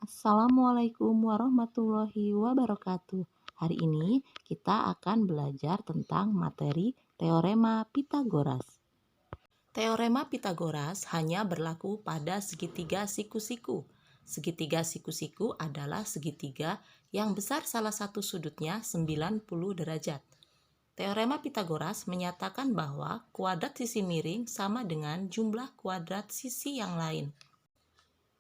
Assalamualaikum warahmatullahi wabarakatuh. Hari ini kita akan belajar tentang materi teorema Pitagoras. Teorema Pitagoras hanya berlaku pada segitiga siku-siku. Segitiga siku-siku adalah segitiga yang besar salah satu sudutnya 90 derajat. Teorema Pitagoras menyatakan bahwa kuadrat sisi miring sama dengan jumlah kuadrat sisi yang lain.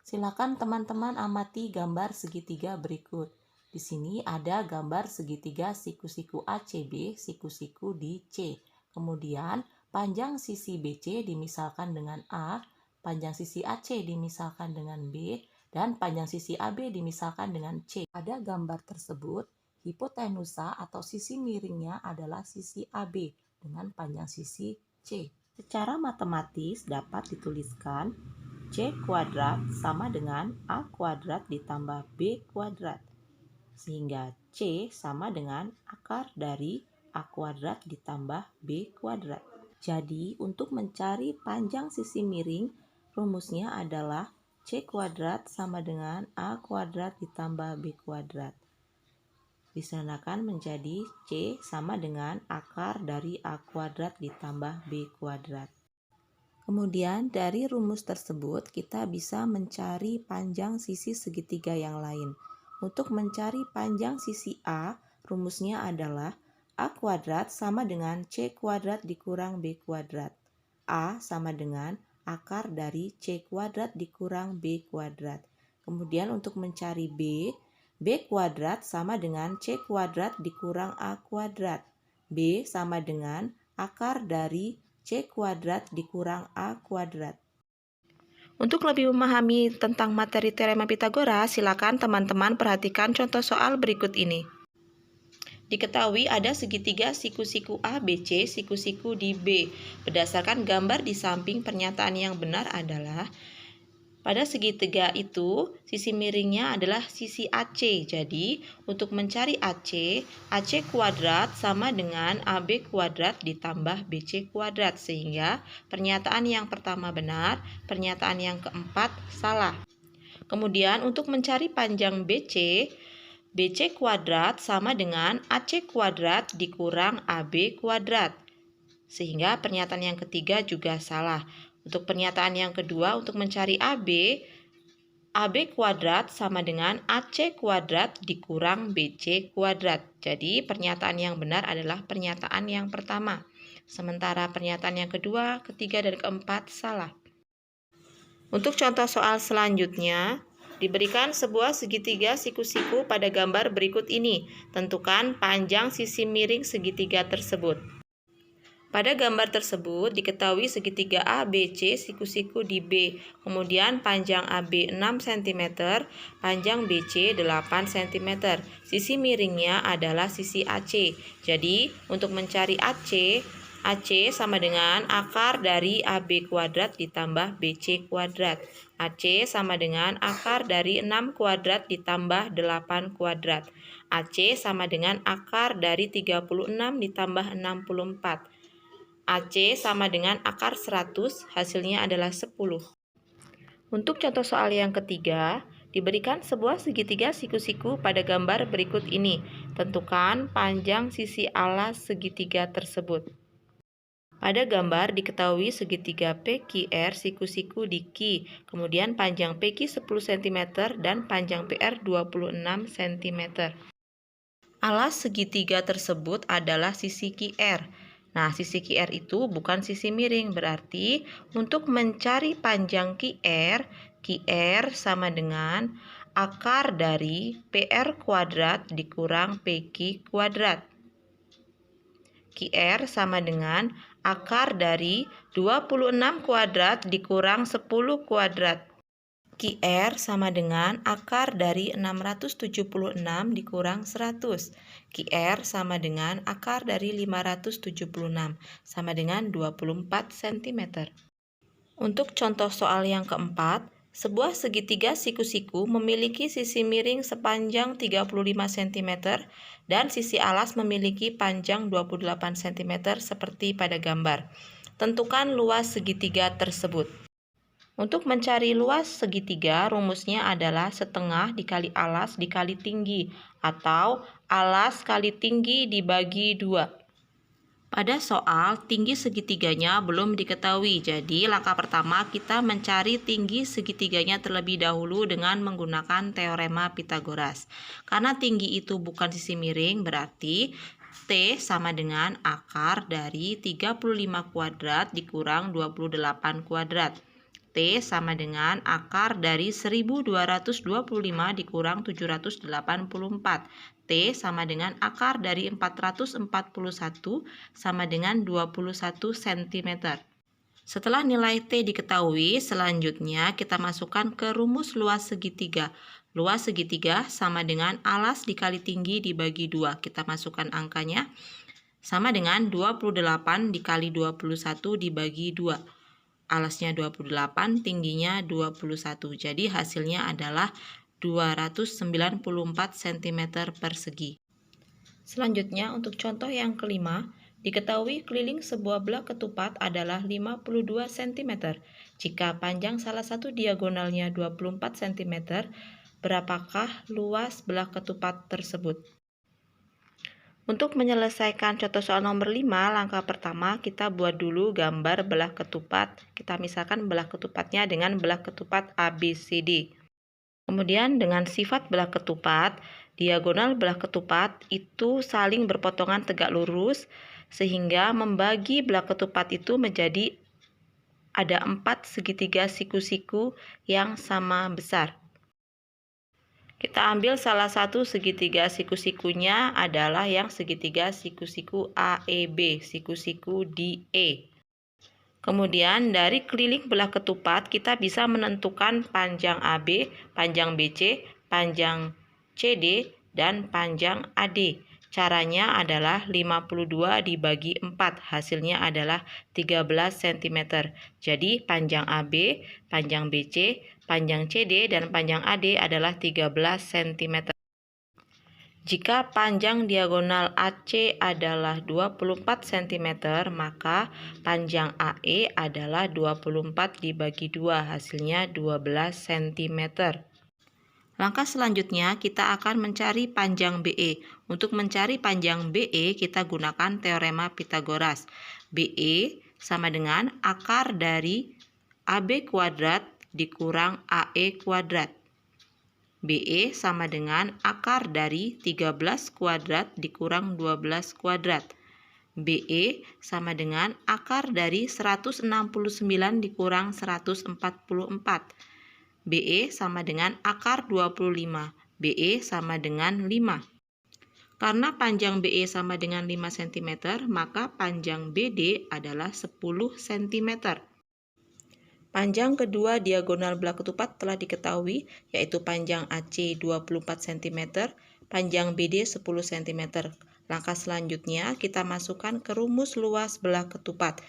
Silakan teman-teman amati gambar segitiga berikut. Di sini ada gambar segitiga siku-siku ACB, siku-siku di C. Kemudian panjang sisi BC dimisalkan dengan A, panjang sisi AC dimisalkan dengan B, dan panjang sisi AB dimisalkan dengan C. Pada gambar tersebut, hipotenusa atau sisi miringnya adalah sisi AB dengan panjang sisi C. Secara matematis dapat dituliskan C kuadrat sama dengan A kuadrat ditambah B kuadrat. Sehingga C sama dengan akar dari A kuadrat ditambah B kuadrat. Jadi untuk mencari panjang sisi miring, rumusnya adalah C kuadrat sama dengan A kuadrat ditambah B kuadrat. Disanakan menjadi C sama dengan akar dari A kuadrat ditambah B kuadrat. Kemudian dari rumus tersebut kita bisa mencari panjang sisi segitiga yang lain. Untuk mencari panjang sisi A, rumusnya adalah A kuadrat sama dengan C kuadrat dikurang B kuadrat. A sama dengan akar dari C kuadrat dikurang B kuadrat. Kemudian untuk mencari B, B kuadrat sama dengan C kuadrat dikurang A kuadrat. B sama dengan akar dari C kuadrat dikurang A kuadrat. Untuk lebih memahami tentang materi teorema Pitagoras, silakan teman-teman perhatikan contoh soal berikut ini. Diketahui ada segitiga siku-siku A, B, C, siku-siku di B. Berdasarkan gambar di samping, pernyataan yang benar adalah pada segitiga itu, sisi miringnya adalah sisi AC. Jadi, untuk mencari AC, AC kuadrat sama dengan AB kuadrat ditambah BC kuadrat. Sehingga pernyataan yang pertama benar, pernyataan yang keempat salah. Kemudian untuk mencari panjang BC, BC kuadrat sama dengan AC kuadrat dikurang AB kuadrat. Sehingga pernyataan yang ketiga juga salah. Untuk pernyataan yang kedua, untuk mencari AB, AB kuadrat sama dengan AC kuadrat dikurang BC kuadrat. Jadi pernyataan yang benar adalah pernyataan yang pertama. Sementara pernyataan yang kedua, ketiga, dan keempat salah. Untuk contoh soal selanjutnya, diberikan sebuah segitiga siku-siku pada gambar berikut ini. Tentukan panjang sisi miring segitiga tersebut. Pada gambar tersebut diketahui segitiga ABC siku-siku di B, kemudian panjang AB 6 cm, panjang BC 8 cm. Sisi miringnya adalah sisi AC. Jadi, untuk mencari AC sama dengan akar dari AB kuadrat ditambah BC kuadrat. AC sama dengan akar dari 6 kuadrat ditambah 8 kuadrat. AC sama dengan akar dari 36 ditambah 64. AC sama dengan akar 100, hasilnya adalah 10. Untuk contoh soal yang ketiga, diberikan sebuah segitiga siku-siku pada gambar berikut ini. Tentukan panjang sisi alas segitiga tersebut. Pada gambar diketahui segitiga PQR siku-siku di Q, kemudian panjang PQ 10 cm dan panjang PR 26 cm. Alas segitiga tersebut adalah sisi QR. Nah, sisi QR itu bukan sisi miring, berarti untuk mencari panjang QR sama dengan akar dari PR kuadrat dikurang PQ kuadrat. QR sama dengan akar dari 26 kuadrat dikurang 10 kuadrat. QR sama dengan akar dari 676 dikurang 100. QR sama dengan akar dari 576 sama dengan 24 cm. Untuk contoh soal yang keempat, sebuah segitiga siku-siku memiliki sisi miring sepanjang 35 cm dan sisi alas memiliki panjang 28 cm seperti pada gambar. Tentukan luas segitiga tersebut. Untuk mencari luas segitiga, rumusnya adalah setengah dikali alas dikali tinggi, atau alas kali tinggi dibagi 2. Pada soal, tinggi segitiganya belum diketahui, jadi langkah pertama kita mencari tinggi segitiganya terlebih dahulu dengan menggunakan teorema Pitagoras. Karena tinggi itu bukan sisi miring, berarti T sama dengan akar dari 35 kuadrat dikurang 28 kuadrat. T sama dengan akar dari 1225 dikurang 784. T sama dengan akar dari 441 sama dengan 21 cm. Setelah nilai T diketahui, selanjutnya kita masukkan ke rumus luas segitiga. Luas segitiga sama dengan alas dikali tinggi dibagi 2. Kita masukkan angkanya sama dengan 28 dikali 21 dibagi 2. Alasnya 28, tingginya 21. Jadi hasilnya adalah 294 cm persegi. Selanjutnya untuk contoh yang kelima, diketahui keliling sebuah belah ketupat adalah 52 cm. Jika panjang salah satu diagonalnya 24 cm, berapakah luas belah ketupat tersebut? Untuk menyelesaikan contoh soal nomor 5, langkah pertama kita buat dulu gambar belah ketupat. Kita misalkan belah ketupatnya dengan belah ketupat ABCD. Kemudian dengan sifat belah ketupat, diagonal belah ketupat itu saling berpotongan tegak lurus, sehingga membagi belah ketupat itu menjadi ada 4 segitiga siku-siku yang sama besar. Kita ambil salah satu segitiga siku-sikunya adalah yang segitiga siku-siku AEB, siku-siku DE. Kemudian dari keliling belah ketupat kita bisa menentukan panjang AB, panjang BC, panjang CD, dan panjang AD. Caranya adalah 52 dibagi 4, hasilnya adalah 13 cm. Jadi panjang AB, panjang BC, panjang CD, dan panjang AD adalah 13 cm. Jika panjang diagonal AC adalah 24 cm, maka panjang AE adalah 24 dibagi 2, hasilnya 12 cm. Langkah selanjutnya kita akan mencari panjang BE. Untuk mencari panjang BE kita gunakan teorema Pitagoras. BE sama dengan akar dari AB kuadrat dikurang AE kuadrat. BE sama dengan akar dari 13 kuadrat dikurang 12 kuadrat. BE sama dengan akar dari 169 dikurang 144. BE sama dengan akar 25. BE sama dengan 5. Karena panjang BE sama dengan 5 cm, maka panjang BD adalah 10 cm. Panjang kedua diagonal belah ketupat telah diketahui, yaitu panjang AC 24 cm, panjang BD 10 cm. Langkah selanjutnya kita masukkan ke rumus luas belah ketupat.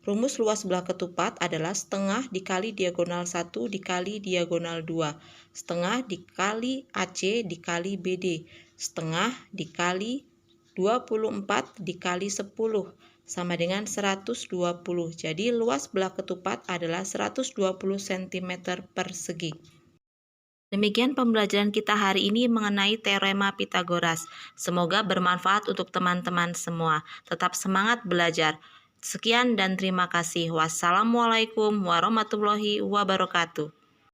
Rumus luas belah ketupat adalah setengah dikali diagonal 1 dikali diagonal 2. Setengah dikali AC dikali BD. Setengah dikali 24 dikali 10. Sama dengan 120. Jadi luas belah ketupat adalah 120 cm persegi. Demikian pembelajaran kita hari ini mengenai teorema Pitagoras. Semoga bermanfaat untuk teman-teman semua. Tetap semangat belajar. Sekian dan terima kasih. Wassalamualaikum warahmatullahi wabarakatuh.